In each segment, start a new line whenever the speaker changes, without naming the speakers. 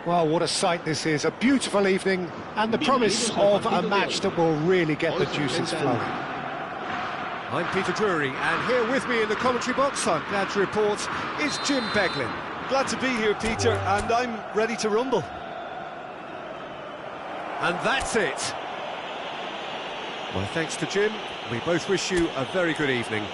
Well, what a sight this is. A beautiful evening and the promise of a match that will really get the juices flowing.
I'm Peter Drury, and here with me in the commentary box, I'm glad to report, is Jim Beglin.
Glad to be here, Peter, and I'm ready to rumble.
And that's it. My thanks to Jim. We both wish you a very good evening.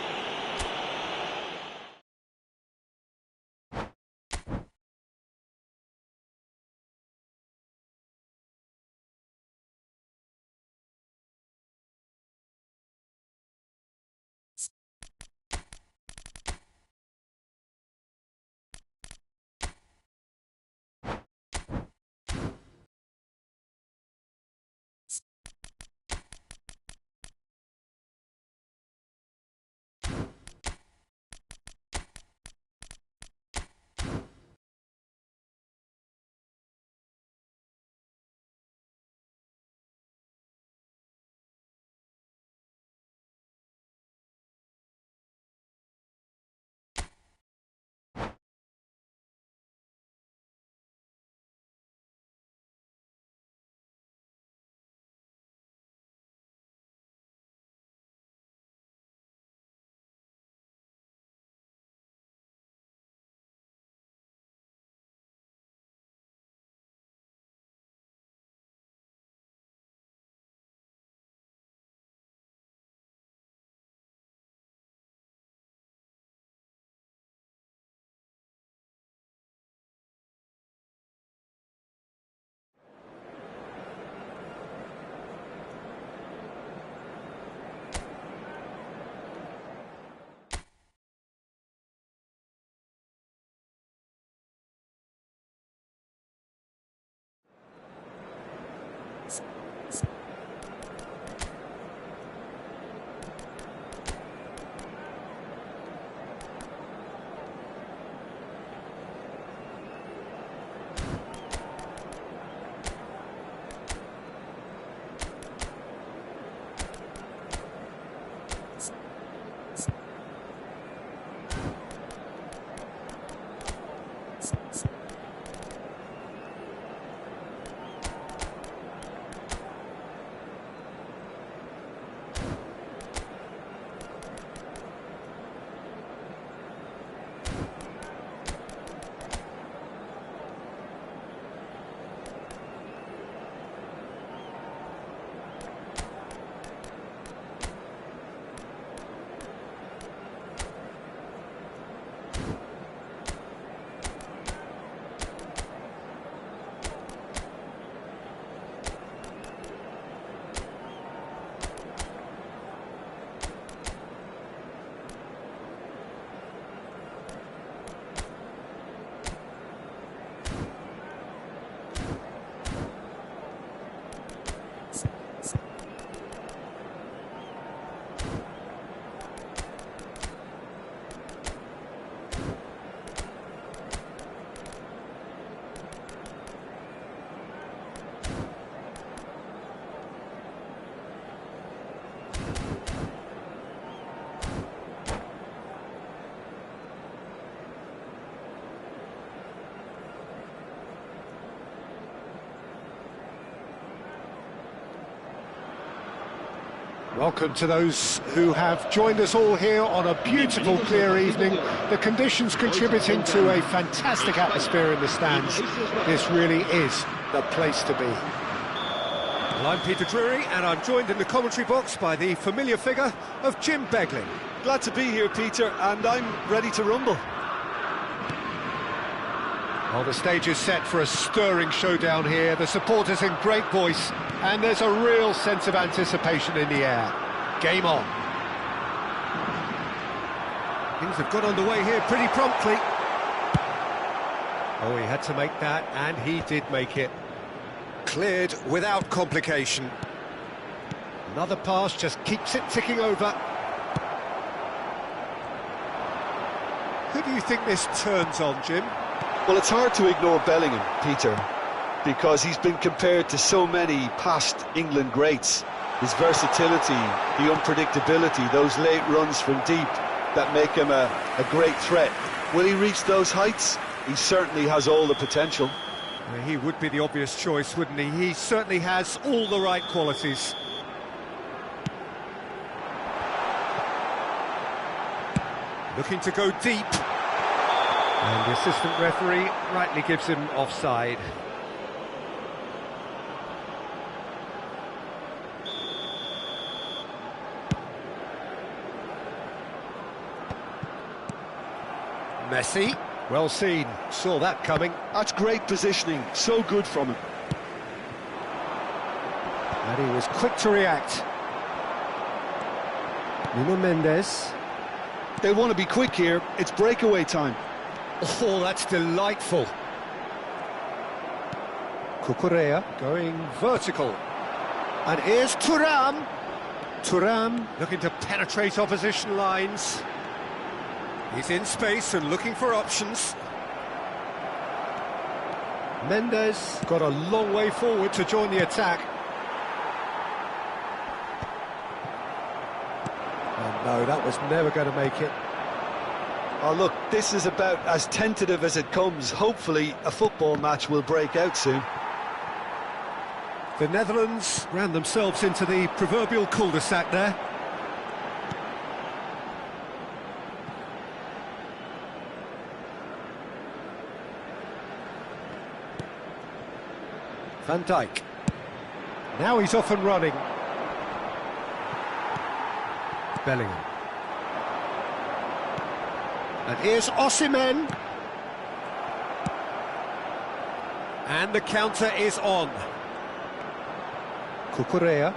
Welcome to those who have joined us all here on a beautiful, clear evening. The conditions contributing to a fantastic atmosphere in the stands. This really is the place to be.
Well, I'm Peter Drury, and I'm joined in the commentary box by the familiar figure of Jim Beglin.
Glad to be here, Peter, and I'm ready to rumble.
Well, the stage is set for a stirring showdown here. The supporters in great voice, and there's a real sense of anticipation in the air. Game on.
Things have got underway here pretty promptly. Oh, he had to make that, and he did make it. Cleared without complication. Another pass just keeps it ticking over. Who do you think this turns on, Jim?
Well, it's hard to ignore Bellingham, Peter, because he's been compared to so many past England greats. His versatility, the unpredictability, those late runs from deep that make him a great threat. Will he reach those heights? He certainly has all the potential.
Well, he would be the obvious choice, wouldn't he? He certainly has all the right qualities. Looking to go deep. And the assistant referee rightly gives him offside. Messi, well seen, saw that coming.
That's great positioning, so good from him.
And he was quick to react. Nuno Mendes.
They want to be quick here, it's breakaway time.
Oh, that's delightful.
Cucurella going vertical. And here's Thuram. Thuram
Looking to penetrate opposition lines. He's in space and looking for options.
Mendes got a long way forward to join the attack. And no, that was never going to make it.
Oh look, this is about as tentative as it comes. Hopefully a football match will break out soon.
The Netherlands ran themselves into the proverbial cul-de-sac there.
Van Dijk. Now he's off and running.
Bellingham.
And here's Osimhen.
And the counter is on.
Cucurella.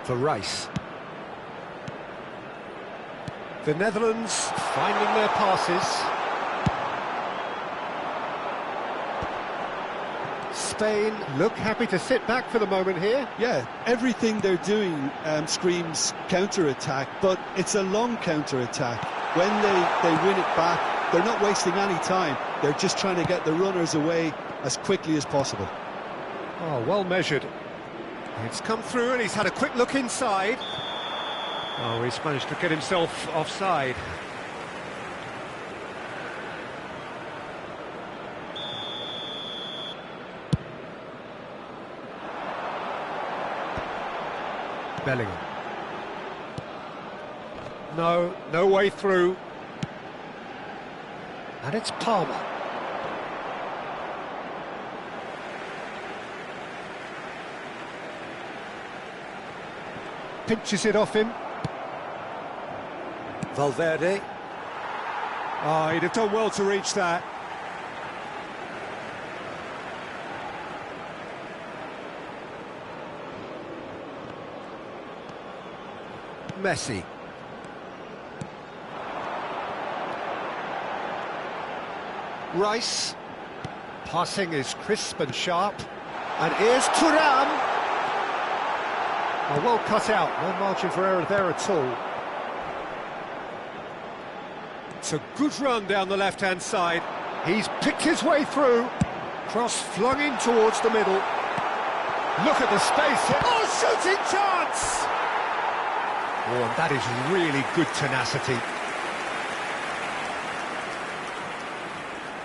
For Rice. The Netherlands finding their passes.
Spain look happy to sit back for the moment here.
Yeah, everything they're doing screams counter-attack, but it's a long counter-attack. When they win it back, they're not wasting any time. They're just trying to get the runners away as quickly as possible.
Oh, well measured.
It's come through and he's had a quick look inside.
Oh, he's managed to get himself offside.
Bellingham.
No way through. And it's Palmer. Pinches it off him.
Valverde.
Oh, he'd have done well to reach that.
Messi.
Rice. Passing is crisp and sharp. And here's Thuram. Oh, well cut out. No margin for error there at all.
It's a good run down the left-hand side.
He's picked his way through. Cross flung in towards the middle. Look at the space here.
Oh, shooting chance! Oh, and that is really good tenacity.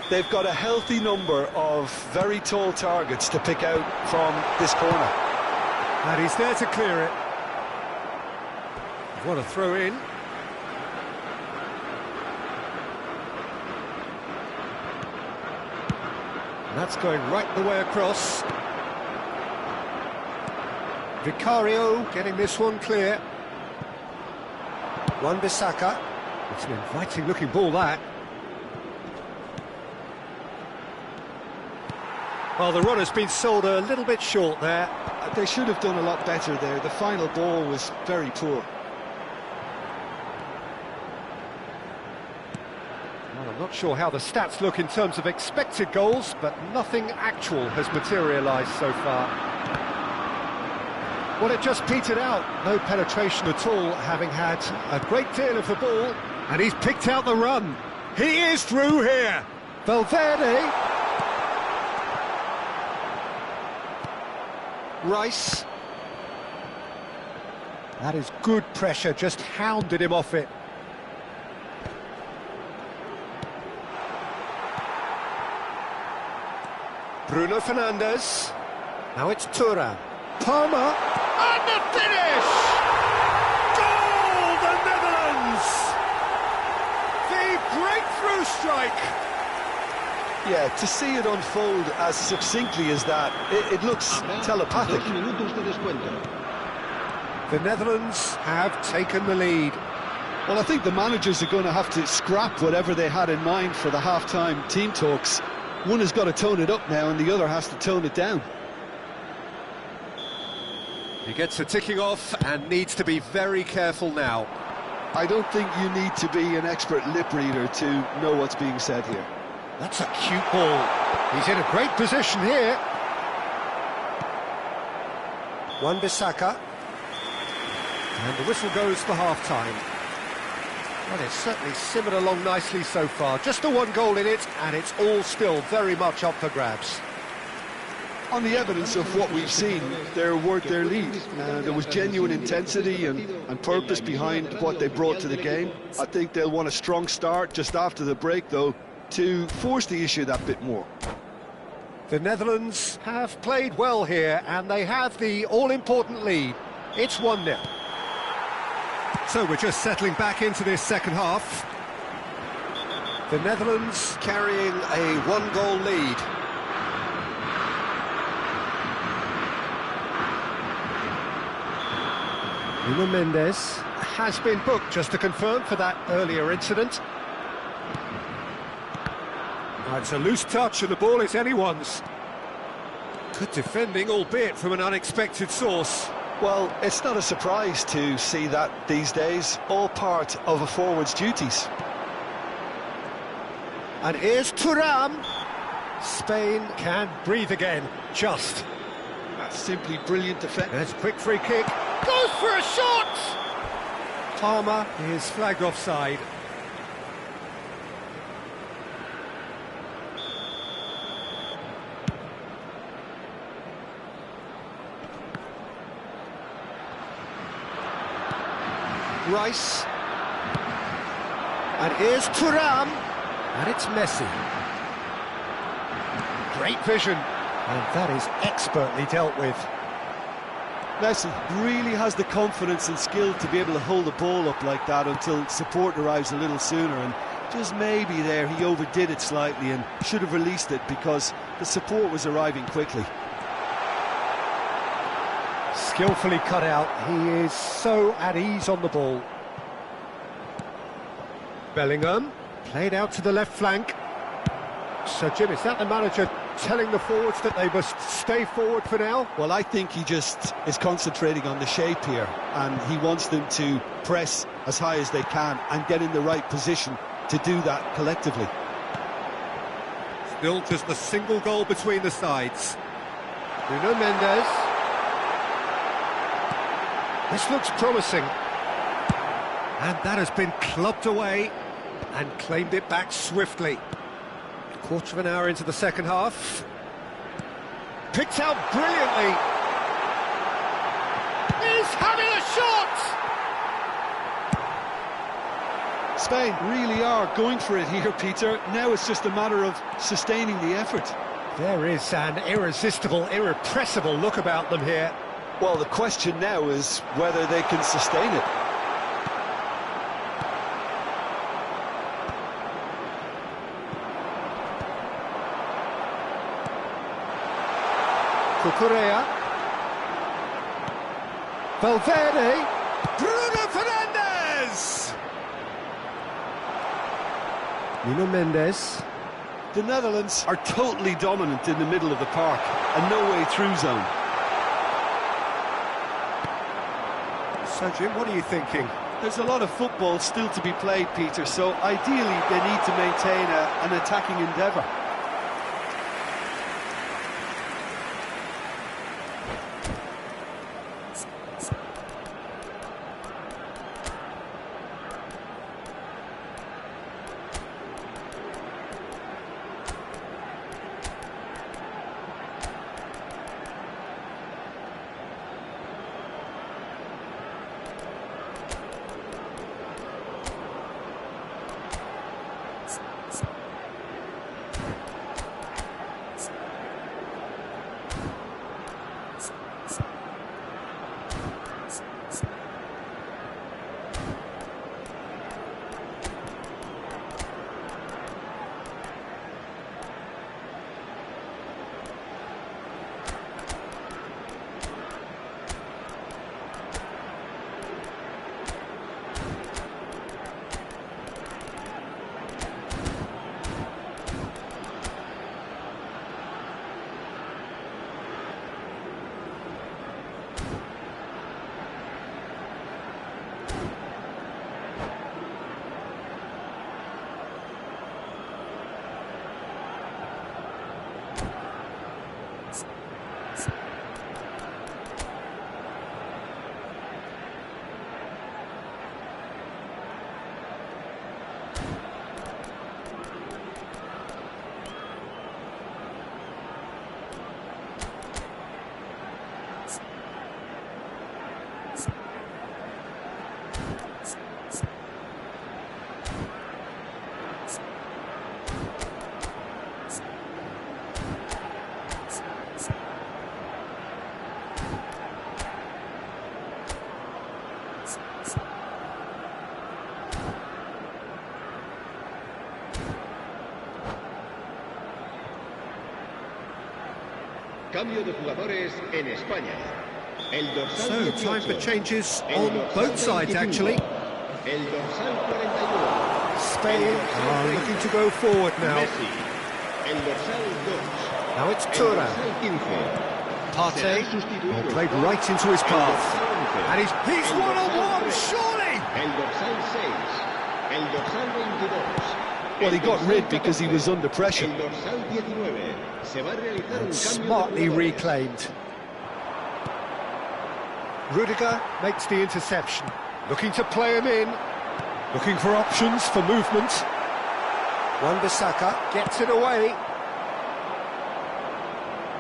They've got a healthy number of very tall targets to pick out from this corner.
And he's there to clear it. What a throw in. And that's going right the way across.
Vicario getting this one clear. Wan-Bissaka.
It's an inviting looking ball, that.
Well, the run has been sold a little bit short there.
They should have done a lot better there. The final ball was very poor.
Well, I'm not sure how the stats look in terms of expected goals, but nothing actual has materialised so far. Well, it just petered out. No penetration at all, having had a great deal of the ball.
And he's picked out the run. He is through here.
Valverde. Rice. That is good pressure, just hounded him off it.
Bruno Fernandes. Now it's Thuram. Palmer. And the finish! Goal, the Netherlands! The breakthrough strike!
Yeah, to see it unfold as succinctly as that, it looks telepathic.
The Netherlands have taken the lead.
Well, I think the managers are going to have to scrap whatever they had in mind for the half-time team talks. One has got to tone it up now and the other has to tone it down.
He gets the ticking off and needs to be very careful now.
I don't think you need to be an expert lip reader to know what's being said here.
That's a cute ball. He's in a great position here.
Wan-Bissaka. And the whistle goes for half-time.
Well, it's certainly simmered along nicely so far. Just the one goal in it, and it's all still very much up for grabs.
On the evidence of what we've seen, they're worth their lead. There was genuine intensity and purpose behind what they brought to the game. I think they'll want a strong start just after the break, though, to force the issue that bit more.
The Netherlands have played well here, and they have the all-important lead. It's 1-0.
So we're just settling back into this second half.
The Netherlands
Carrying a one-goal lead.
Nuno Mendes has been booked, just to confirm, for that earlier incident. It's a loose touch and the ball is anyone's.
Good defending, albeit from an unexpected source.
Well, it's not a surprise to see that these days, all part of a forward's duties.
And here's Thuram. Spain can breathe again, just.
That's simply brilliant defence.
There's a quick free kick. Goes for a shot! Palmer is flagged offside. Rice. And here's Thuram. And it's Messi. Great vision. And that is expertly dealt with.
Messi really has the confidence and skill to be able to hold the ball up like that until support arrives a little sooner, and just maybe there he overdid it slightly and should have released it because the support was arriving quickly.
Skillfully cut out. He is so at ease on the ball. Bellingham played out to the left flank. So Jim, is that the manager telling the forwards that they must stay forward for now?
Well, I think he just is concentrating on the shape here, and he wants them to press as high as they can and get in the right position to do that collectively.
Still just a single goal between the sides.
Nuno Mendes. This looks promising.
And that has been clubbed away and claimed it back swiftly. Quarter of an hour into the second half.
Picked out brilliantly. He's having a shot!
Spain really are going for it here, Peter. Now it's just a matter of sustaining the effort.
There is an irresistible, irrepressible look about them here.
Well, the question now is whether they can sustain it.
Cucurella. Valverde. Bruno Fernandes. Nuno Mendes.
The Netherlands are totally dominant in the middle of the park, a no-way-through zone.
So, Jim, what are you thinking?
There's a lot of football still to be played, Peter, so ideally they need to maintain an attacking endeavour.
Cambio de jugadores en España. El
So,
dorsal
time for
18.
changes
El
on
dorsal
both sides,
25.
actually.
El dorsal 41.
Spain
El dorsal
are
30.
looking to go forward now.
Messi. El dorsal 2.
Now it's
El
Thuram.
dorsal 15.
Partey,
Será sustituido
well, played
por
right into his
el
path.
dorsal 11.
And he's
El
one-on-one,
dorsal 3.
surely!
El dorsal 6. El dorsal 22.
Well, he
El
got
dorsal
rid because he
14.
was under pressure.
El dorsal 19. Se va a realizar un cambio de
Smartly
jugadores.
reclaimed. Rudiger makes the interception. Looking to play him in. Looking for options for movement. Wan-Bissaka gets it away.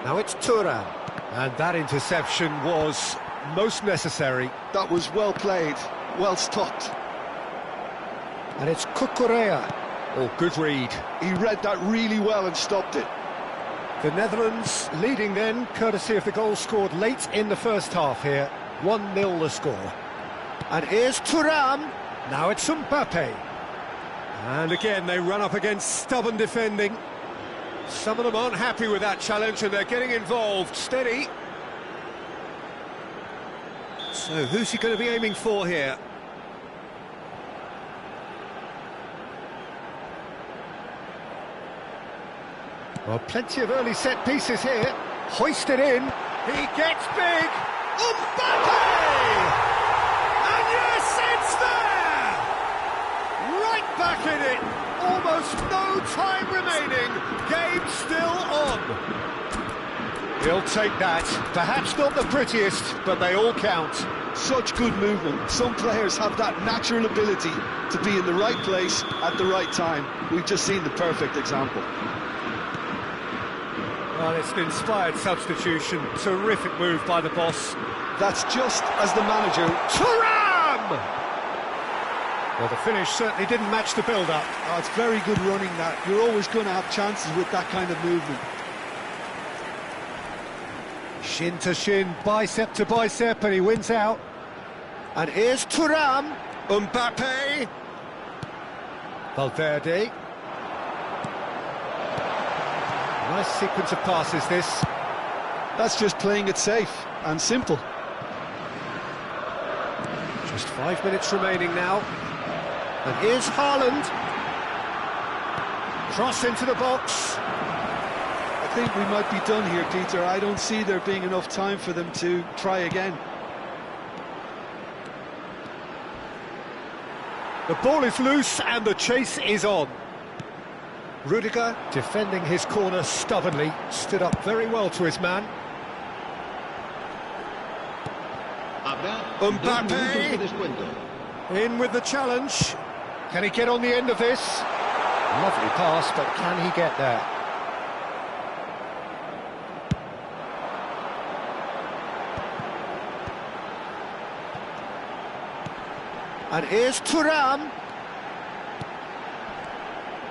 Now it's Thuram. And that interception was most necessary.
That was well played, well stopped.
And it's Cucurella. Oh, good read.
He read that really well and stopped it.
The Netherlands leading then, courtesy of the goal scored late in the first half here. 1-0 the score. And here's Thuram. Now it's Mbappe. And again, they run up against stubborn defending. Some of them aren't happy with that challenge and they're getting involved. Steady. So, who's he going to be aiming for here? Well, plenty of early set pieces here. Hoisted in. He gets big. Mbappe! And yes, it's there! Right back in it. Almost no time remaining. Game still on. He'll take that. Perhaps not the prettiest, but they all count.
Such good movement. Some players have that natural ability to be in the right place at the right time. We've just seen the perfect example.
Well, it's an inspired substitution. Terrific move by the boss.
That's just as the manager...
Thuram! Well, the finish certainly didn't match the build-up.
Oh, it's very good running that. You're always going to have chances with that kind of movement.
Shin to shin, bicep to bicep, and he wins out. And here's Thuram. Mbappe. Valverde. Nice sequence of passes, this.
That's just playing it safe and simple.
Just 5 minutes remaining now. And here's Haaland. Cross into the box.
I think we might be done here, Peter. I don't see there being enough time for them to try again.
The ball is loose and the chase is on. Rudiger, defending his corner stubbornly, stood up very well to his man. Mbappe, in with the challenge. Can he get on the end of this? Lovely pass, but can he get there? And here's Thuram.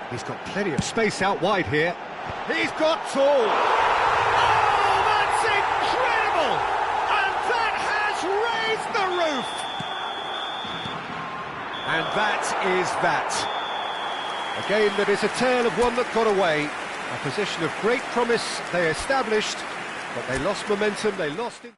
He's got plenty of space out wide here. He's got tall. Oh, that's incredible! And that has raised the roof! And that is that. A game that is a tale of one that got away. A position of great promise they established, but they lost momentum, they lost it.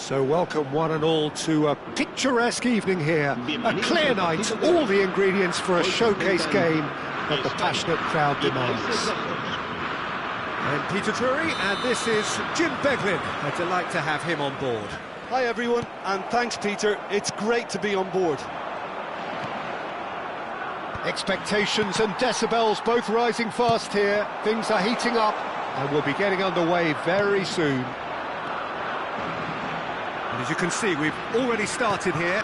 So welcome one and all to a picturesque evening here. A clear night, all the ingredients for a showcase game that the passionate crowd demands.
I'm Peter Drury, and this is Jim Beglin. A delight to have him on board.
Hi everyone, and thanks Peter, it's great to be on board.
Expectations and decibels both rising fast here. Things are heating up and we'll be getting underway very soon.
And as you can see, we've already started here.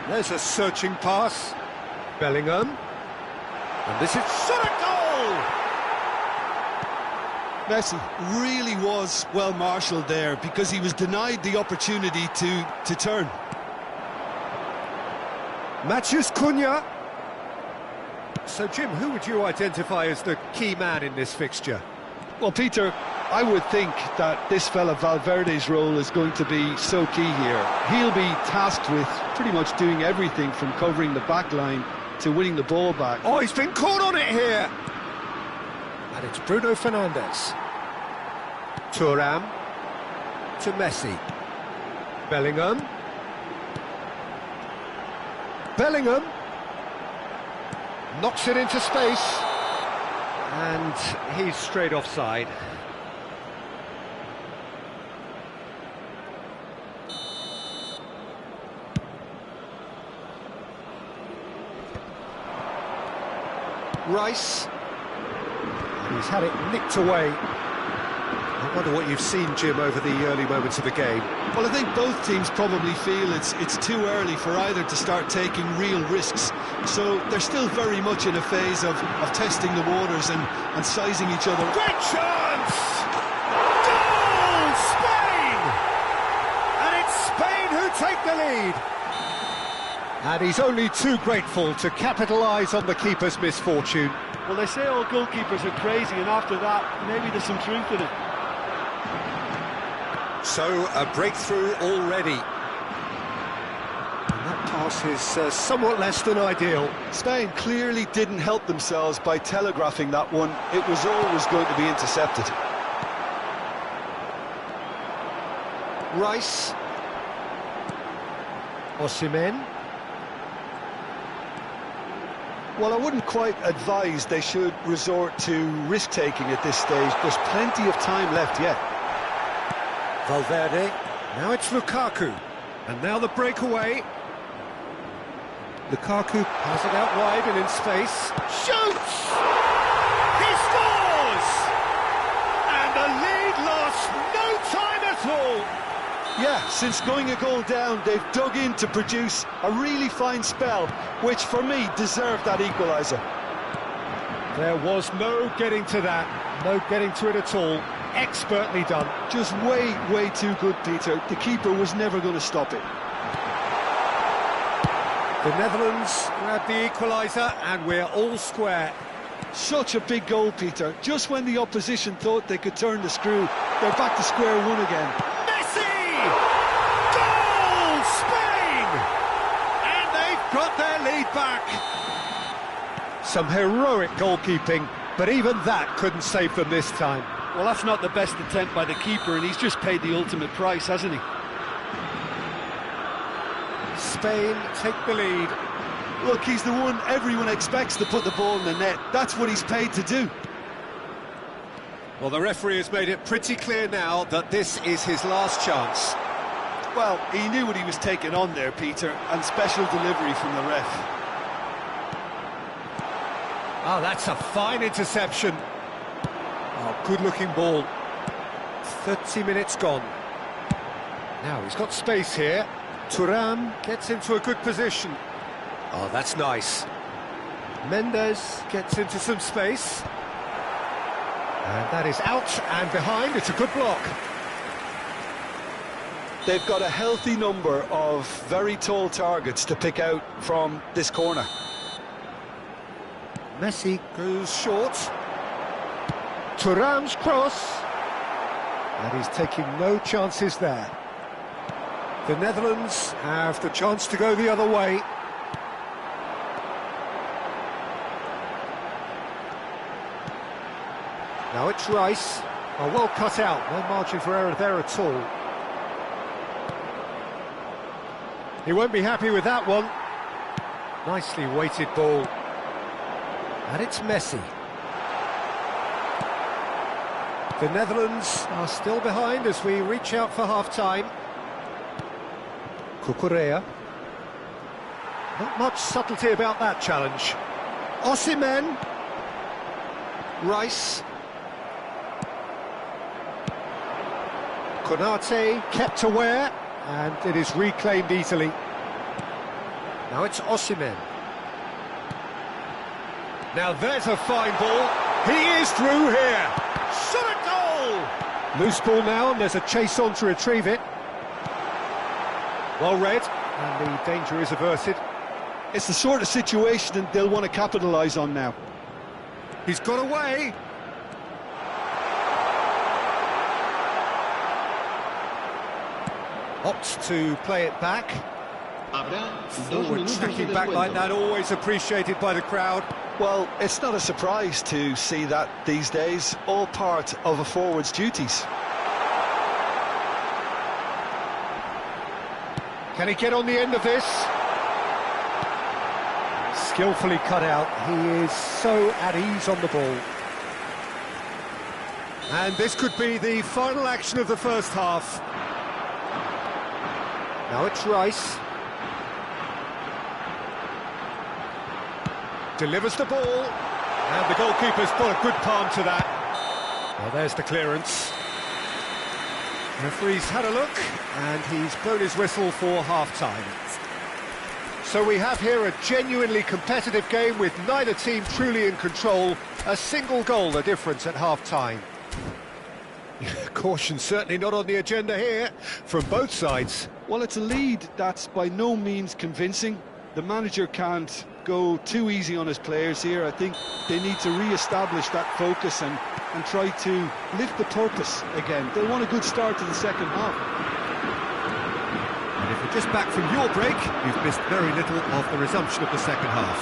There's a searching pass. Bellingham. And this is shot at goal!
Messi really was well marshalled there because he was denied the opportunity to turn.
Matheus Cunha. So Jim, who would you identify as the key man in this fixture?
Well, Peter, I would think that this fella Valverde's role is going to be so key here. He'll be tasked with pretty much doing everything from covering the back line to winning the ball back.
Oh, he's been caught on it here! And it's Bruno Fernandes. Thuram to Messi. Bellingham. Bellingham knocks it into space.
And he's straight offside.
Rice. And he's had it nicked away. I wonder what you've seen, Jim, over the early moments of the game.
Well, I think both teams probably feel it's too early for either to start taking real risks. So they're still very much in a phase of testing the waters and sizing each other.
Great chance! Goal! Spain! And it's Spain who take the lead. And he's only too grateful to capitalise on the keeper's misfortune.
Well, they say all goalkeepers are crazy, and after that, maybe there's some truth in it.
So, a breakthrough already. And that pass is somewhat less than ideal.
Spain clearly didn't help themselves by telegraphing that one. It was always going to be intercepted.
Rice. Osimhen.
Well, I wouldn't quite advise they should resort to risk-taking at this stage. There's plenty of time left yet.
Valverde. Now it's Lukaku. And now the breakaway. Lukaku has it out wide and in space. Shoots! He scores! And the lead lost no time at all.
Yeah, since going a goal down, they've dug in to produce a really fine spell, which for me deserved that equaliser.
There was no getting to that, no getting to it at all. Expertly done.
Just way too good, Peter. The keeper was never going to stop it.
The Netherlands grab the equaliser and we're all square.
Such a big goal, Peter. Just when the opposition thought they could turn the screw, they're back to square one again.
Messi! Goal! Spain! And they've got their lead back. Some heroic goalkeeping, but even that couldn't save them this time.
Well, that's not the best attempt by the keeper, and he's just paid the ultimate price, hasn't he?
Spain take the lead.
Look, he's the one everyone expects to put the ball in the net. That's what he's paid to do.
Well, the referee has made it pretty clear now that this is his last chance.
Well, he knew what he was taking on there, Peter, and special delivery from the ref.
Oh, that's a fine interception. Oh, good-looking ball. 30 minutes gone. Now, he's got space here. Thuram gets into a good position. Oh, that's nice. Mendes gets into some space. And that is out and behind. It's a good block.
They've got a healthy number of very tall targets to pick out from this corner.
Messi goes short. Thuram's cross. And he's taking no chances there. The Netherlands have the chance to go the other way. Now it's Rice. Oh, well cut out, no margin for error there at all. He won't be happy with that one. Nicely weighted ball. And it's Messi. The Netherlands are still behind as we reach out for half-time. Cucurella. Not much subtlety about that challenge. Osimhen. Rice. Konate kept aware, and it is reclaimed easily. Now it's Osimhen. Now there's a fine ball. He is through here. Shot at goal! Loose ball now, and there's a chase on to retrieve it. Well read, and the danger is averted.
It's the sort of situation they'll want to capitalise on now.
He's got away. Opts to play it back. Forward tracking back like that, always appreciated by the crowd.
Well, it's not a surprise to see that these days, all part of a forward's duties.
Can he get on the end of this? Skillfully cut out. He is so at ease on the ball. And this could be the final action of the first half. Now it's Rice. Delivers the ball. And the goalkeeper's got a good palm to that. Well, there's the clearance. Referee's had a look, and he's blown his whistle for half-time. So we have here a genuinely competitive game with neither team truly in control. A single goal the difference at half-time. Caution certainly not on the agenda here from both sides.
Well, it's a lead that's by no means convincing. The manager can't go too easy on his players here. I think they need to re-establish that focus and try to lift the purpose again. They'll want a good start to the second half.
And if you're just back from your break, you've missed very little of the resumption of the second half.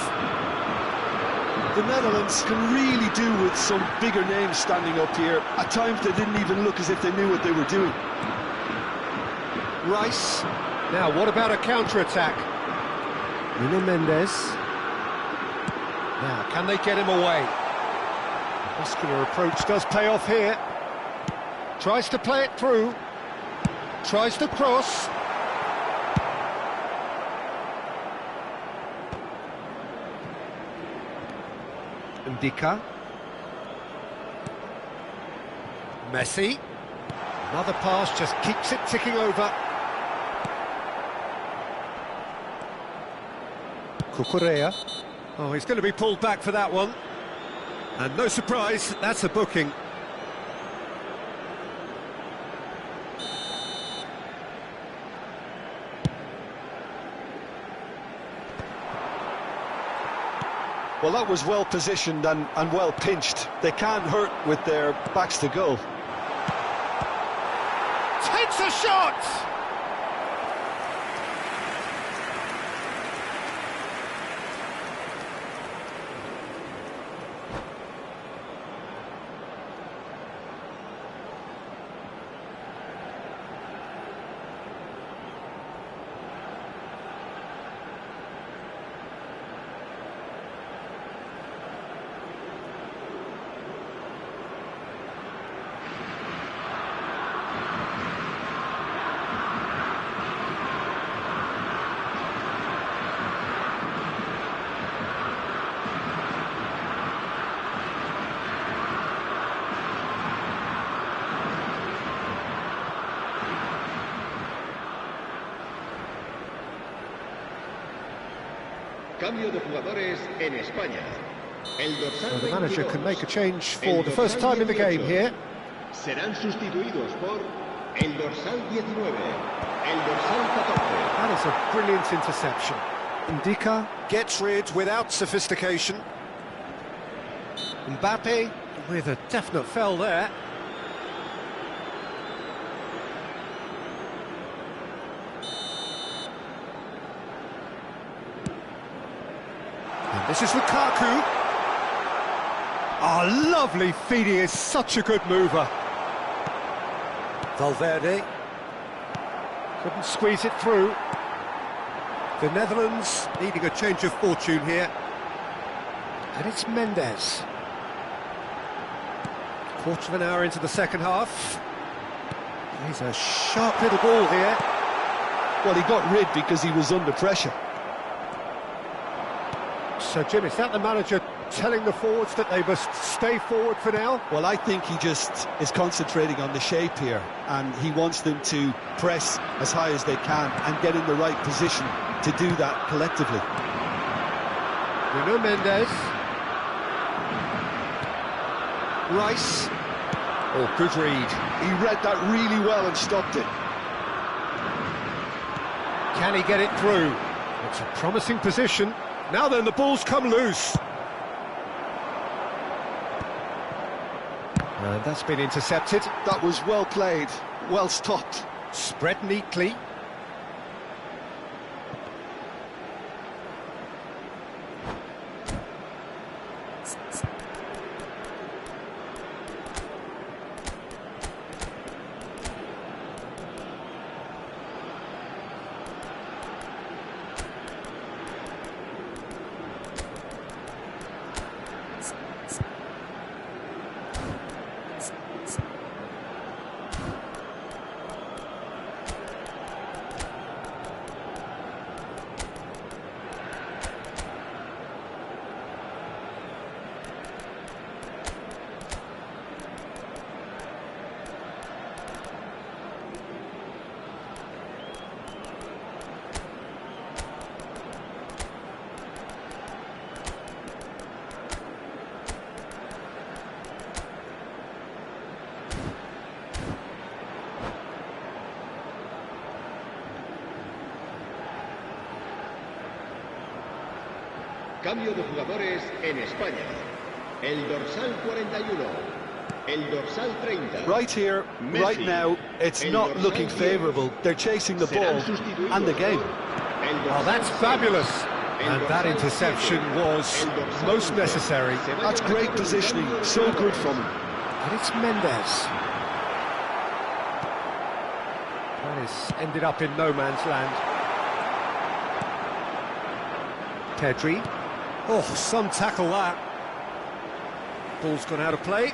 The Netherlands can really do with some bigger names standing up here. At times they didn't even look as if they knew what they were doing.
Rice. Now, what about a counter-attack? Nuno Mendes. Now, can they get him away? The muscular approach does pay off here. Tries to play it through. Tries to cross. Ndika. Messi. Another pass just keeps it ticking over. Cucurella. Oh, he's going to be pulled back for that one. And no surprise, that's a booking.
Well, that was well positioned and well pinched. They can't hurt with their backs to goal.
Takes a shot!
Cambio de jugadores en España. El dorsal
So the manager
22,
can make a change for
el
the first
dorsal
time in the game
18,
here.
serán sustituidos por el dorsal 19, el dorsal 14.
That is a brilliant interception. Ndika gets rid without sophistication. Mbappe with a definite fell there. And this is Lukaku. Oh, lovely feed, he is such a good mover.
Valverde. Couldn't squeeze it through. The Netherlands needing a change of fortune here. And it's Mendes. Quarter of an hour into the second half. He's a sharp little ball here.
Well, he got rid because he was under pressure.
So, Jim, is that the manager telling the forwards that they must stay forward for now?
Well, I think he just is concentrating on the shape here, and he wants them to press as high as they can and get in the right position to do that collectively.
Nuno Mendes.
Rice. Oh, good read.
He read that really well and stopped it.
Can he get it through? It's a promising position.
Now then, the ball's come loose.
And that's been intercepted.
That was well played, well stopped.
Spread neatly.
Cambio de jugadores en España. El dorsal 41. El dorsal 30.
Right here,
Messi.
right now, it's not looking favourable. They're chasing the ball and the game.
Oh, that's fabulous. And that interception was most necessary.
That's great positioning, so good from him.
And it's Mendes. That has ended up in no man's land. Pedri.
Oh, some tackle that. Ball's gone out of play.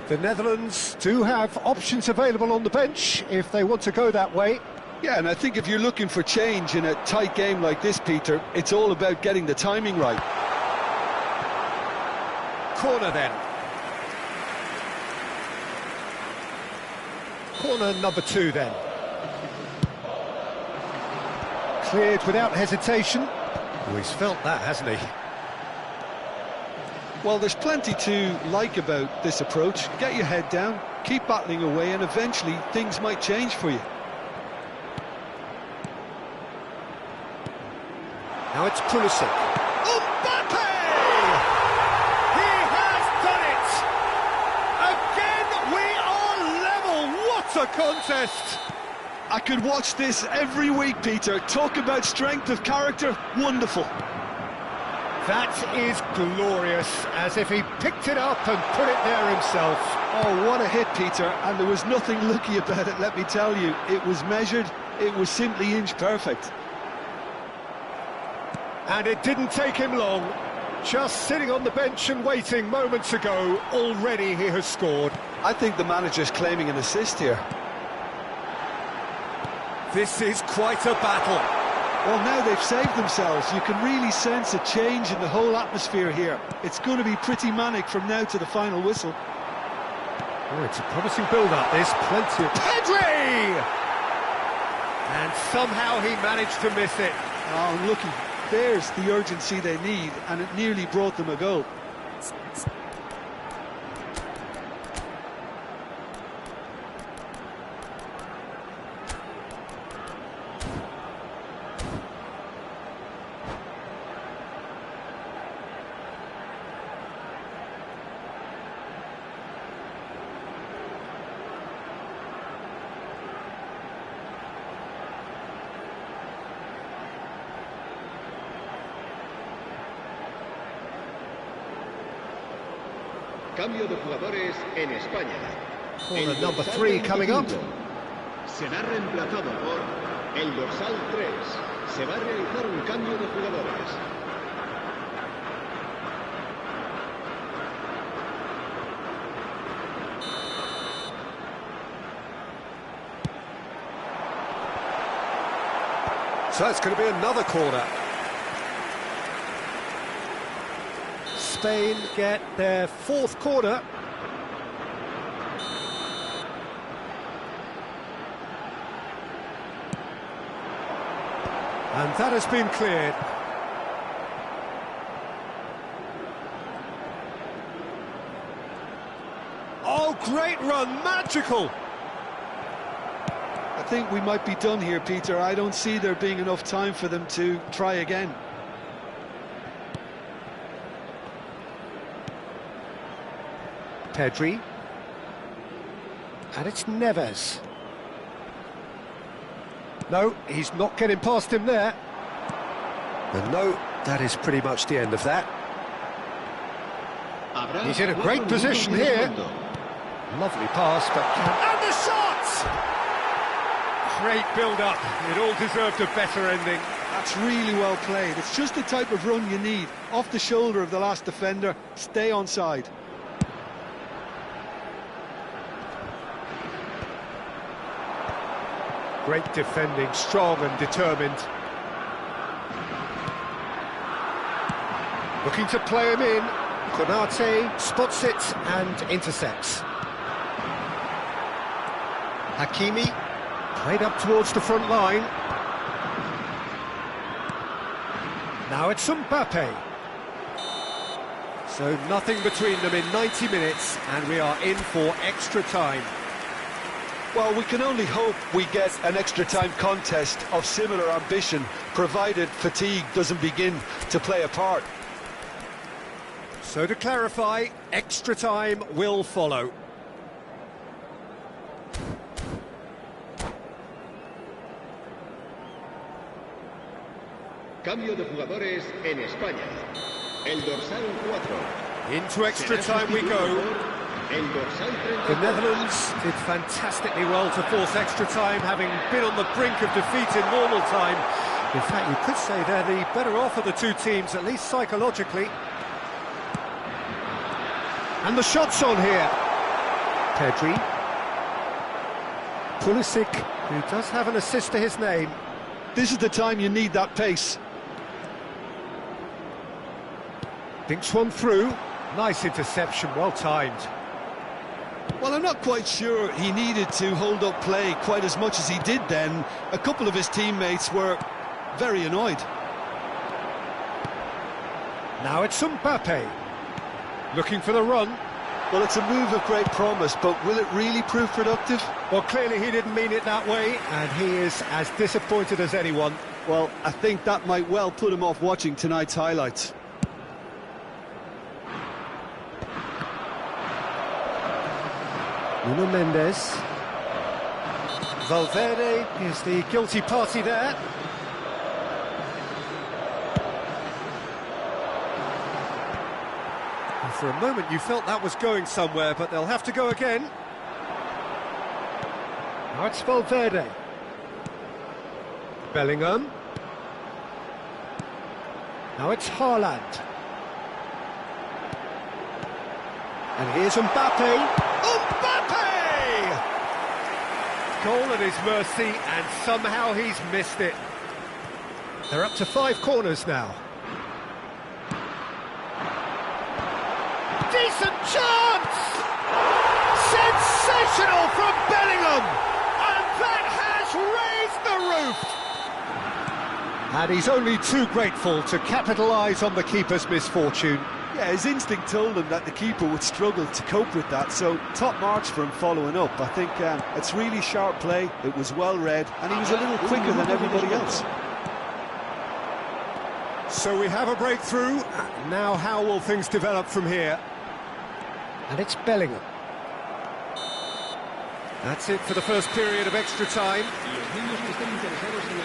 The Netherlands do have options available on the bench if they want to go that way.
Yeah, and I think if you're looking for change in a tight game like this, Peter, it's all about getting the timing right.
Corner then.
Corner number 2 then. Cleared without hesitation.
Oh, he's felt that, hasn't he?
Well, there's plenty to like about this approach. Get your head down, keep battling away, and eventually things might change for you.
Now it's Pulisic. Mbappe! He has done it! Again, we are level. What a contest!
I could watch this every week, Peter. Talk about strength of character. Wonderful.
That is glorious, as if he picked it up and put it there himself.
Oh, what a hit, Peter. And there was nothing lucky about it, let me tell you. It was measured. It was simply inch perfect.
And it didn't take him long. Just sitting on the bench and waiting moments ago, already he has scored.
I think the manager's claiming an assist here.
This is quite a battle.
Well, now they've saved themselves. You can really sense a change in the whole atmosphere here. It's going to be pretty manic from now to the final whistle.
Oh, it's a promising build-up. There's plenty of...
Pedri! And somehow he managed to miss it.
Oh, looky, there's the urgency they need, and it nearly brought them a goal.
Cambio de jugadores en España.
Corner number 3 coming up.
Será reemplazado por el dorsal 3. Se va a realizar un cambio de jugadores.
So it's going to be another corner. Spain get their 4th corner. And that has been cleared. Oh, great run, magical!
I think we might be done here, Peter. I don't see there being enough time for them to try again.
Pedri. And it's Neves. No, he's not getting past him there. And no, that is pretty much the end of that. He's in a great position here. Lovely pass, but... And the shot! Great build-up. It all deserved a better ending.
That's really well played. It's just the type of run you need. Off the shoulder of the last defender, stay onside.
Great defending, strong and determined. Looking to play him in. Konate spots it and intercepts. Hakimi played up towards the front line. Now it's Mbappe. So nothing between them in 90 minutes, and we are in for extra time.
Well, we can only hope we get an extra-time contest of similar ambition, provided fatigue doesn't begin to play a part.
So to clarify, extra time will follow.
Cambio de jugadores en España. El dorsal 4.
Into extra time we go.
El dorsal 34.
The Netherlands did fantastically well to force extra time, having been on the brink of defeat in normal time. In fact, you could say they're the better off of the two teams, at least psychologically. And the shot's on here. Pedri. Pulisic, who does have an assist to his name.
This is the time you need that pace.
Thinks one through. Nice interception, well timed.
Well, I'm not quite sure he needed to hold up play quite as much as he did then. A couple of his teammates were very annoyed.
Now it's Mbappe. Looking for the run.
Well, it's a move of great promise, but will it really prove productive?
Well, clearly he didn't mean it that way, and he is as disappointed as anyone.
Well, I think that might well put him off watching tonight's highlights.
Nuno Mendes. Valverde is the guilty party there. And for a moment you felt that was going somewhere, but they'll have to go again. Now it's Valverde. Bellingham. Now it's Haaland. And here's Mbappe. Mbappe! Goal at his mercy, and somehow he's missed it. They're up to 5 corners now. Decent chance! Sensational from Bellingham! And that has raised the roof! And he's only too grateful to capitalise on the keeper's misfortune.
Yeah, his instinct told him that the keeper would struggle to cope with that, so top marks for him following up. I think it's really sharp play, it was well read, and he was a little quicker than everybody else.
So we have a breakthrough. Now how will things develop from here? And it's Bellingham. That's it for the first period of extra time.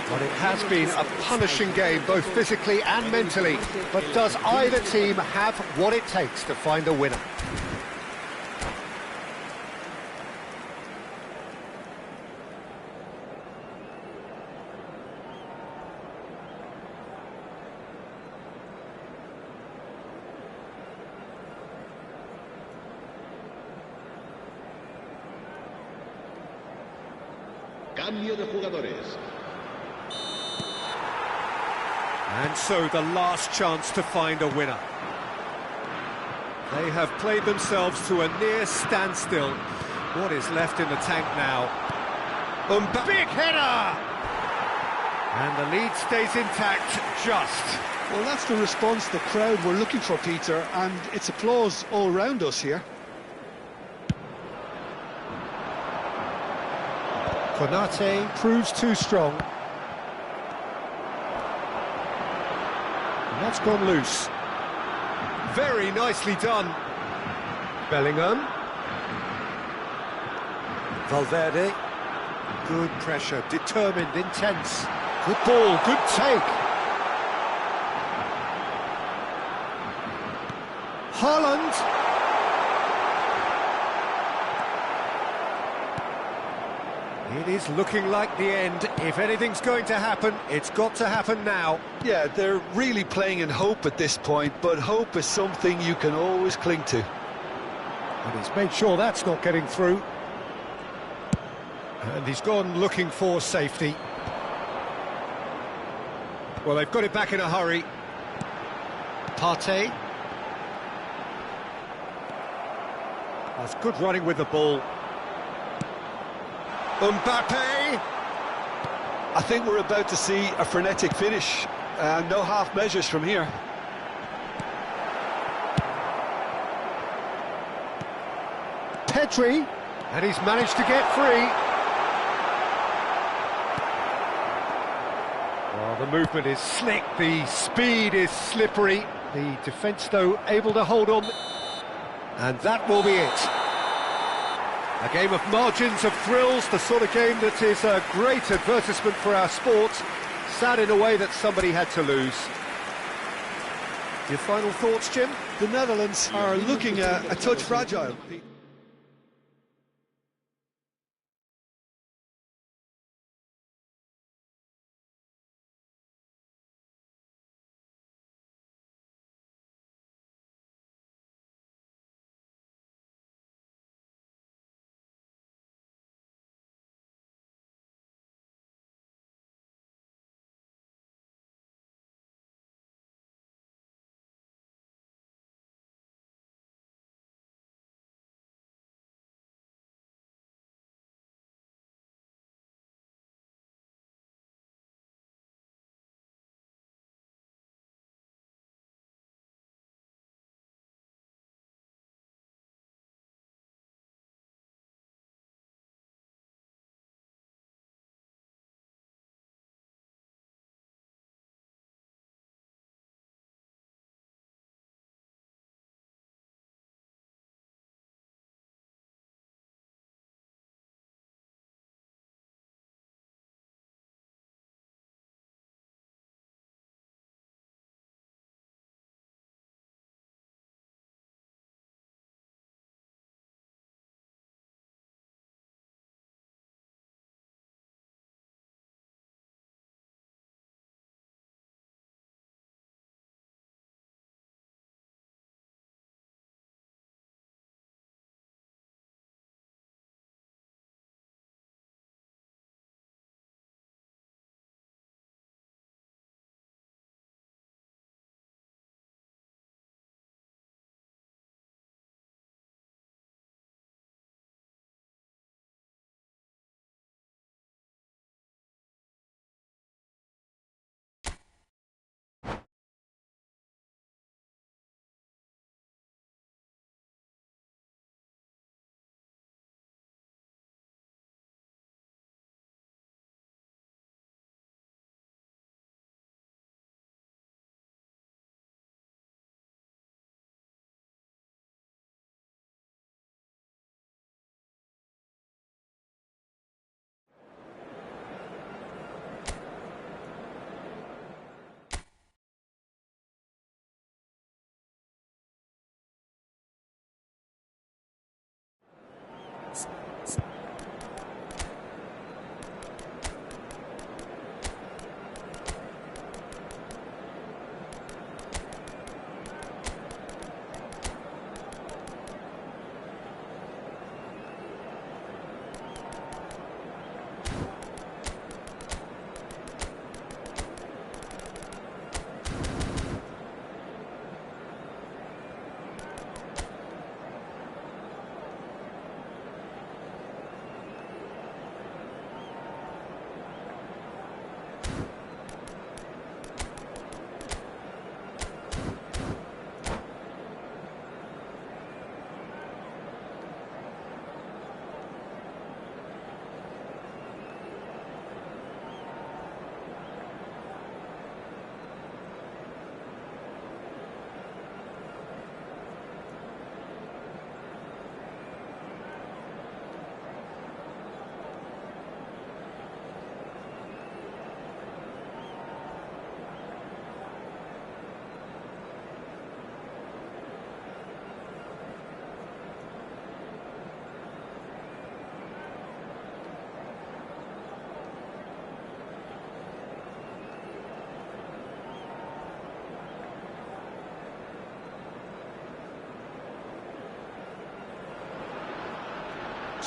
But it has been a punishing game, both physically and mentally. But does either team have what it takes to find a winner?
Cambio de jugadores.
And so the last chance to find a winner. They have played themselves to a near standstill. What is left in the tank now? Big header! And the lead stays intact, just.
Well, that's the response the crowd were looking for, Peter, and it's applause all round us here.
Konate proves too strong. And that's gone loose.
Very nicely done.
Bellingham.
Valverde.
Good pressure, determined, intense. Good ball, good take. Haaland.
It is looking like the end. If anything's going to happen, it's got to happen now.
Yeah, they're really playing in hope at this point, but hope is something you can always cling to.
And he's made sure that's not getting through. And he's gone looking for safety.
Well, they've got it back in a hurry.
Partey.
That's good running with the ball. Mbappe!
I think we're about to see a frenetic finish. No half measures from here.
Pedri. And he's managed to get free.
Well, the movement is slick, the speed is slippery.
The defence, though, able to hold on.
And that will be it. A game of margins, of thrills, the sort of game that is a great advertisement for our sport. Sad in a way that somebody had to lose. Your final thoughts, Jim?
The Netherlands are looking a touch fragile.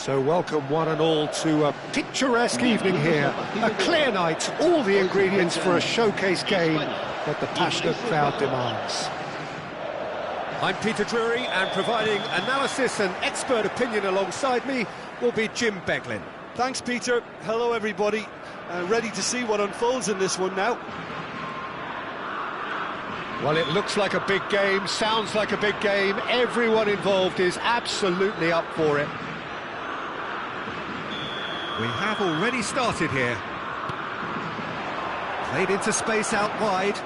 So welcome one and all to a picturesque evening here. A clear night, all the ingredients for a showcase game that the passionate crowd demands. I'm Peter Drury, and providing analysis and expert opinion alongside me will be Jim Beglin.
Thanks, Peter. Hello, everybody. Ready to see what unfolds in this one now.
Well, it looks like a big game, sounds like a big game. Everyone involved is absolutely up for it. We have already started here. Played into space out wide.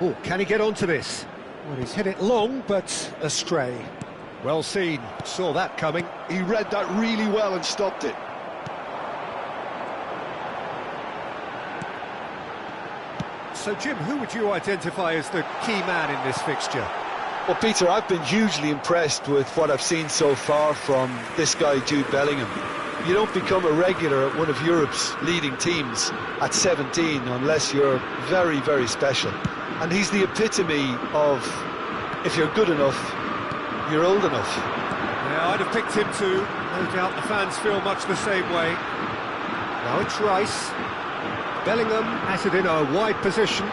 Oh, can he get onto this? Well, he's hit it long, but astray. Well seen, saw that coming.
He read that really well and stopped it.
So, Jim, who would you identify as the key man in this fixture?
Well, Peter, I've been hugely impressed with what I've seen so far from this guy, Jude Bellingham. You don't become a regular at one of Europe's leading teams at 17 unless you're very, very special. And he's the epitome of, if you're good enough, you're old enough.
Yeah, I'd have picked him too. No doubt the fans feel much the same way. Now it's Rice. Bellingham has it in a wide position.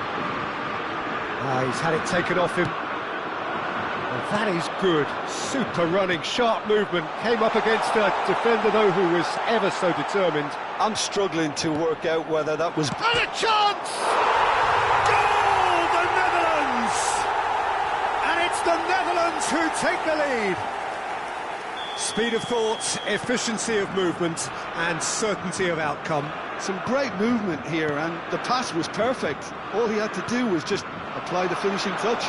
He's had it taken off him. Well, that is good. Super running, sharp movement. Came up against a defender, though, who was ever so determined.
I'm struggling to work out whether that was...
And a chance! Goal, the Netherlands! And it's the Netherlands who take the lead. Speed of thought, efficiency of movement, and certainty of outcome.
Some great movement here, and the pass was perfect. All he had to do was just apply the finishing touch.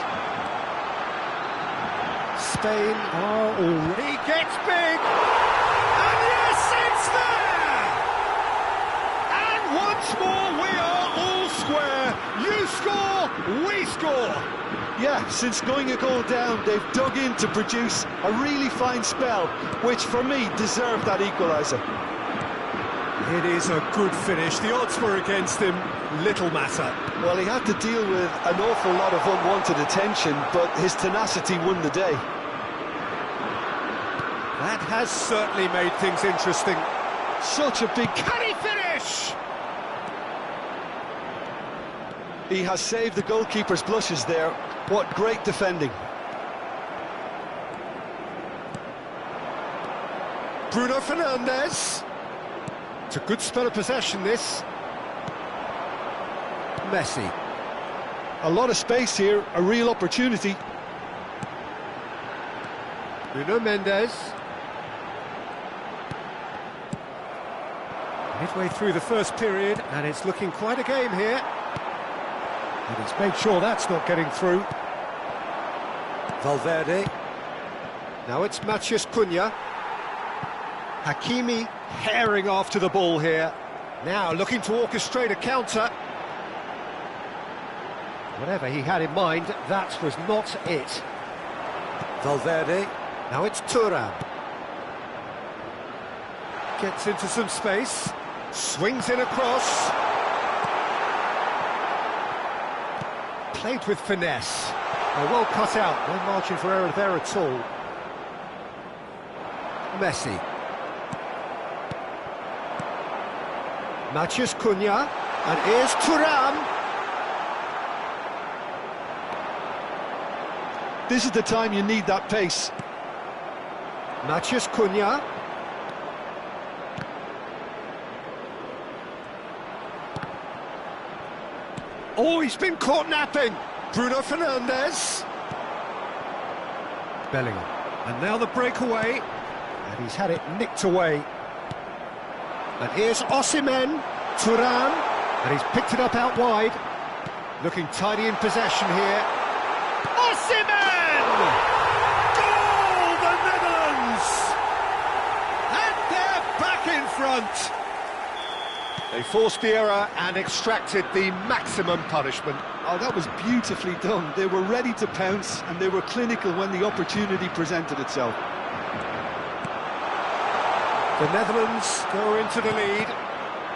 Spain are already... He gets big! And yes, it's there! And once more we are all square. You score, we score.
Yeah, since going a goal down, they've dug in to produce a really fine spell, which for me deserved that equaliser.
It is a good finish. The odds were against him, little matter.
Well, he had to deal with an awful lot of unwanted attention, but his tenacity won the day.
That has certainly made things interesting.
Such a big...
Can he finish?
He has saved the goalkeeper's blushes there. What great defending.
Bruno Fernandes. It's a good spell of possession, this. Messi.
A lot of space here, a real opportunity.
Nuno Mendes. Midway through the first period, and it's looking quite a game here. And he's made sure that's not getting through. Valverde. Now it's Matheus Cunha. Hakimi herring after the ball here. Now looking to orchestrate a counter. Whatever he had in mind, that was not it. Valverde. Now it's Thuram. Gets into some space. Swings in across. Played with finesse. Well cut out. No margin for error there at all. Messi. Matheus Cunha. And here's Thuram.
This is the time you need that pace.
Matheus Cunha. Oh, he's been caught napping. Bruno Fernandes. Bellingham. And now the breakaway. And he's had it nicked away. And here's Osimhen. Thuram. And he's picked it up out wide. Looking tidy in possession here. Osimhen! Goal, the Netherlands! And they're back in front. They forced the error and extracted the maximum punishment.
Oh, that was beautifully done. They were ready to pounce, and they were clinical when the opportunity presented itself.
The Netherlands go into the lead.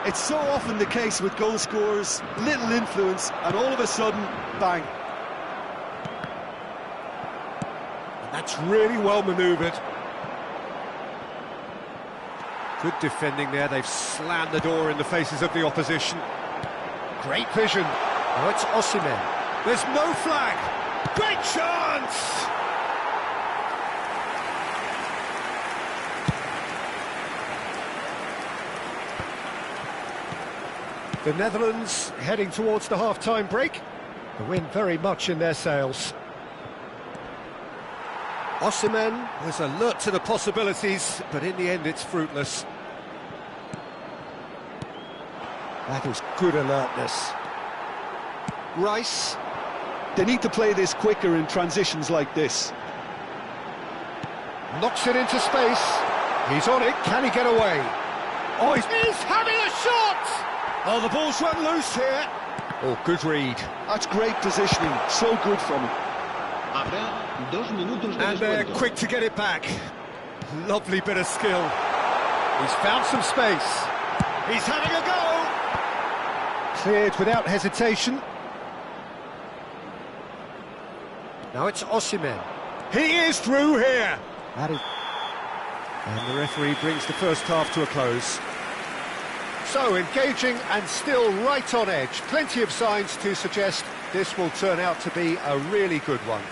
It's so often the case with goal scorers, little influence, and all of a sudden, bang.
That's really well manoeuvred.
Good defending there, they've slammed the door in the faces of the opposition. Great vision. Now it's Osimhen. There's no flag. Great chance! The Netherlands heading towards the half-time break. The wind very much in their sails. Osimhen was alert to the possibilities, but in the end it's fruitless. That was good alertness. Rice.
They need to play this quicker in transitions like this.
Knocks it into space. He's on it. Can he get away? Oh, he's having a shot! Oh, the ball's run loose here. Oh, good read.
That's great positioning. So good from him.
Habrá 2 minutos de
And they're
descuento.
quick to get it back. Lovely bit of skill. He's found some space. He's having a go. Cleared without hesitation. Now it's Osimhen. He is through here. That is... And the referee brings the first half to a close. So engaging and still right on edge. Plenty of signs to suggest this will turn out to be a really good one.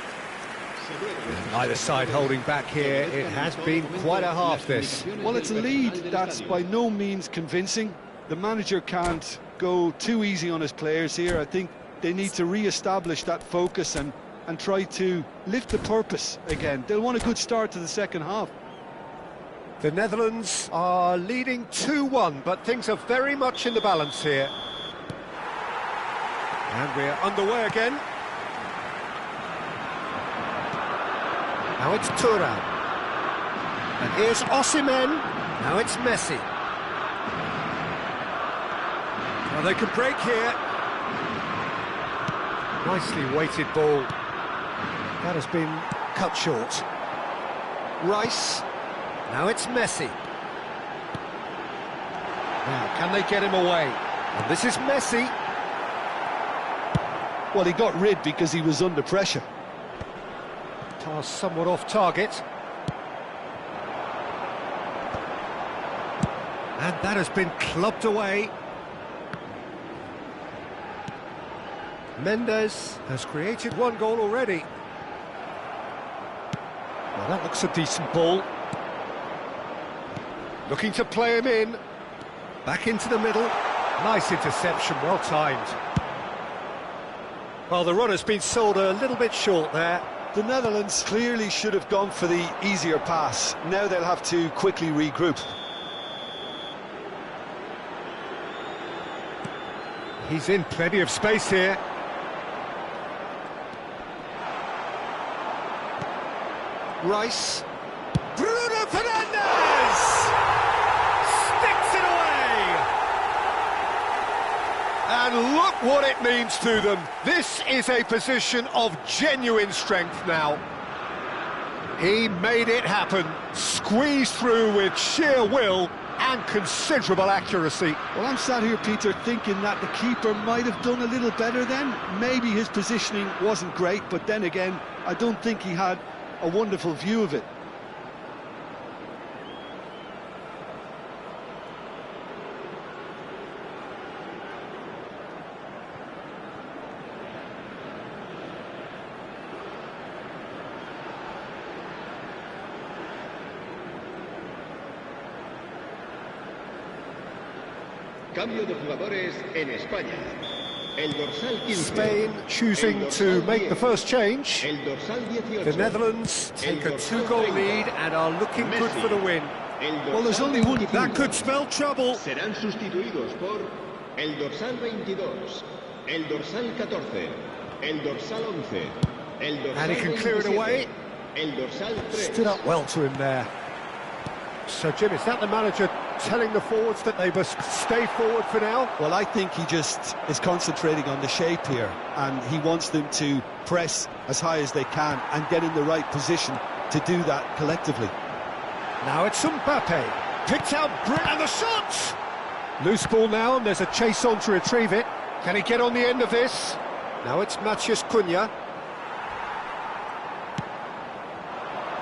Neither side holding back here. It has been quite a half, this.
Well, it's a lead that's by no means convincing. The manager can't go too easy on his players here. I think they need to re-establish that focus and try to lift the purpose again. They'll want a good start to the second half.
The Netherlands are leading 2-1, but things are very much in the balance here. And we're underway again. Now it's Thuram. And here's Osimhen. Now it's Messi. Well, they can break here. Nicely weighted ball. That has been cut short. Rice. Now it's Messi. Now, can they get him away? And this is Messi.
Well, he got rid because he was under pressure.
Pass somewhat off target. And that has been clubbed away. Mendes has created one goal already. Well, that looks a decent ball. Looking to play him in. Back into the middle. Nice interception, well timed. Well, the run has been sold a little bit short there.
The Netherlands clearly should have gone for the easier pass. Now they'll have to quickly regroup.
He's in plenty of space here. Rice. Bruno Fernandes! Sticks it away! And look what it means to them. This is a position of genuine strength now. He made it happen. Squeezed through with sheer will and considerable accuracy.
Well, I'm sat here, Peter, thinking that the keeper might have done a little better then. Maybe his positioning wasn't great, but then again, I don't think he had a wonderful view of it.
Cambio de jugadores en España. El dorsal 15.
Spain choosing to make the first change.
El dorsal 18.
The Netherlands take a 2-goal lead and are looking good for the win.
El dorsal
Well, there's only one.
25.
That could spell trouble.
Serán sustituidos por el dorsal 22, el dorsal 14, el dorsal 11, el dorsal
And he can clear it
27,
away.
el dorsal 3.
Stood up well to him there. So, Jim, is that the manager telling the forwards that they must stay forward for now?
Well, I think he just is concentrating on the shape here, and he wants them to press as high as they can and get in the right position to do that collectively.
Now it's Mbappe. Picked out, and the shot! Loose ball now, and there's a chase on to retrieve it. Can he get on the end of this? Now it's Matheus Cunha.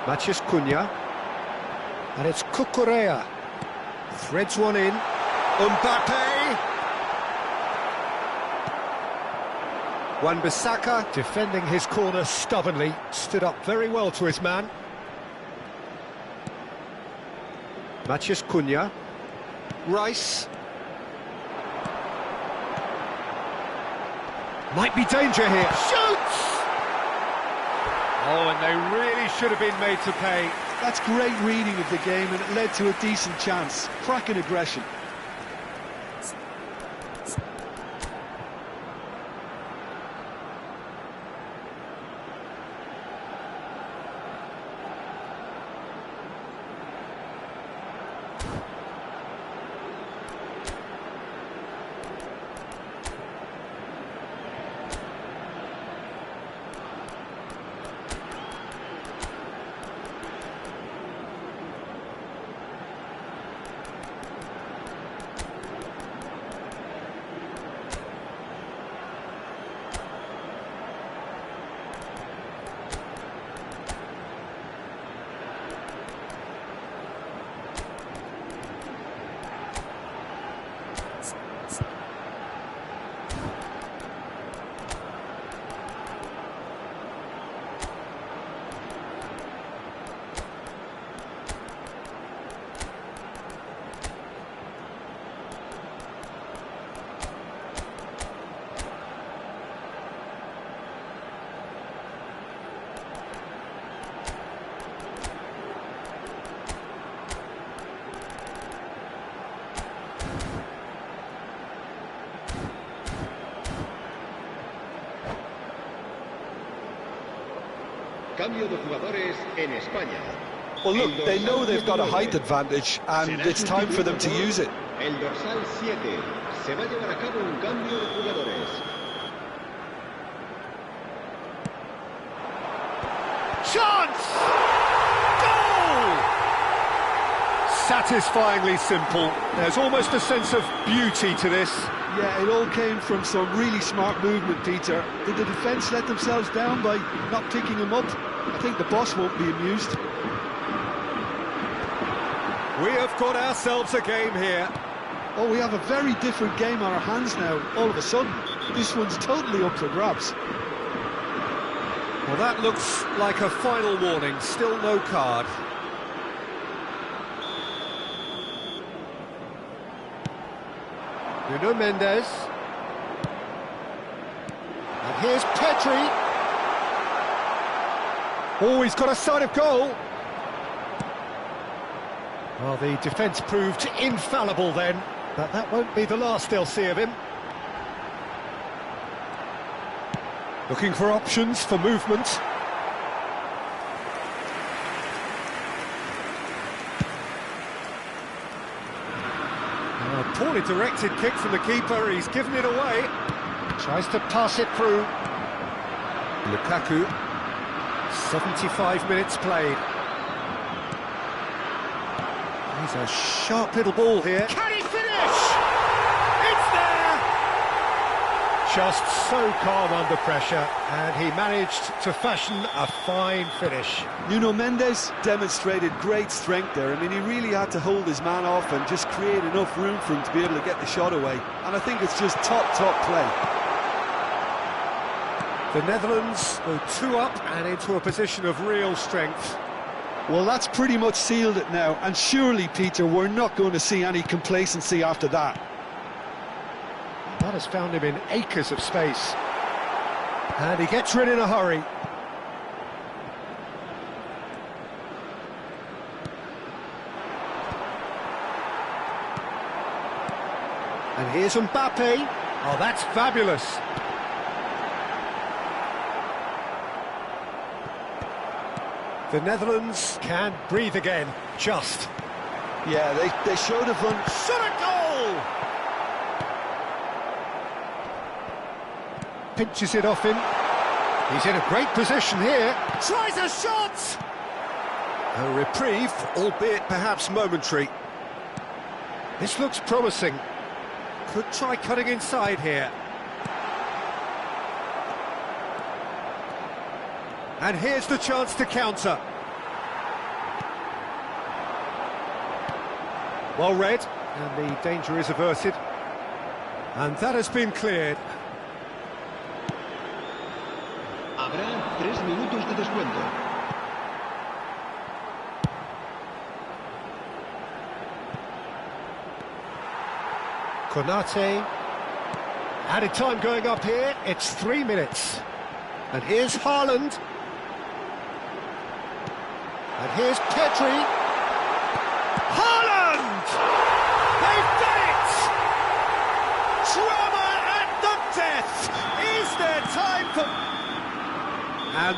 Matheus Cunha. And it's Cucurella. Threads one in. Mbappe! Wan-Bissaka defending his corner stubbornly, stood up very well to his man. Matheus Cunha. Rice. Might be danger here. Shoots! Oh, and they really should have been made to pay.
That's great reading of the game, and it led to a decent chance. Cracking aggression.
Cambio de jugadores en España.
Well, look, they know they've got a height advantage, and it's time for them to use it.
El dorsal 7. Se va a llevar a cabo un cambio de jugadores.
Chance! Goal! Satisfyingly simple. There's almost a sense of beauty to this.
Yeah, it all came from some really smart movement, Peter. Did the defence let themselves down by not picking him up? I think the boss won't be amused.
We have got ourselves a game here.
Oh, we have a very different game on our hands now, all of a sudden. This one's totally up for grabs.
Well, that looks like a final warning. Still no card. Nuno Mendes. And here's Pedri. Oh, he's got a sight of goal. Well, the defence proved infallible then, but that won't be the last they'll see of him. Looking for options for movement. A poorly directed kick from the keeper, he's given it away. Tries to pass it through. Lukaku. 75 minutes played. He's a sharp little ball here. Can he finish? It's there! Just so calm under pressure, and he managed to fashion a fine finish.
Nuno Mendes demonstrated great strength there. I mean, he really had to hold his man off and just create enough room for him to be able to get the shot away. And I think it's just top play.
The Netherlands go 2 up and into a position of real strength.
Well, that's pretty much sealed it now, and surely, Peter, we're not going to see any complacency after that.
That has found him in acres of space. And he gets rid in a hurry. And here's Mbappe. Oh, that's fabulous. The Netherlands can breathe again, just.
Yeah, they showed a run.
Shot a goal! Pinches it off him. He's in a great position here. Tries a shot! A reprieve, albeit perhaps momentary. This looks promising. Could try cutting inside here. And here's the chance to counter. Well read.
And the danger is averted. And that has been cleared.
Habrá 3 minutos de descuento.
Konate. Added time going up here. It's 3 minutes. And here's Haaland. And here's Pedri. Haaland! They've done it! Drama at the death! Is there time for... And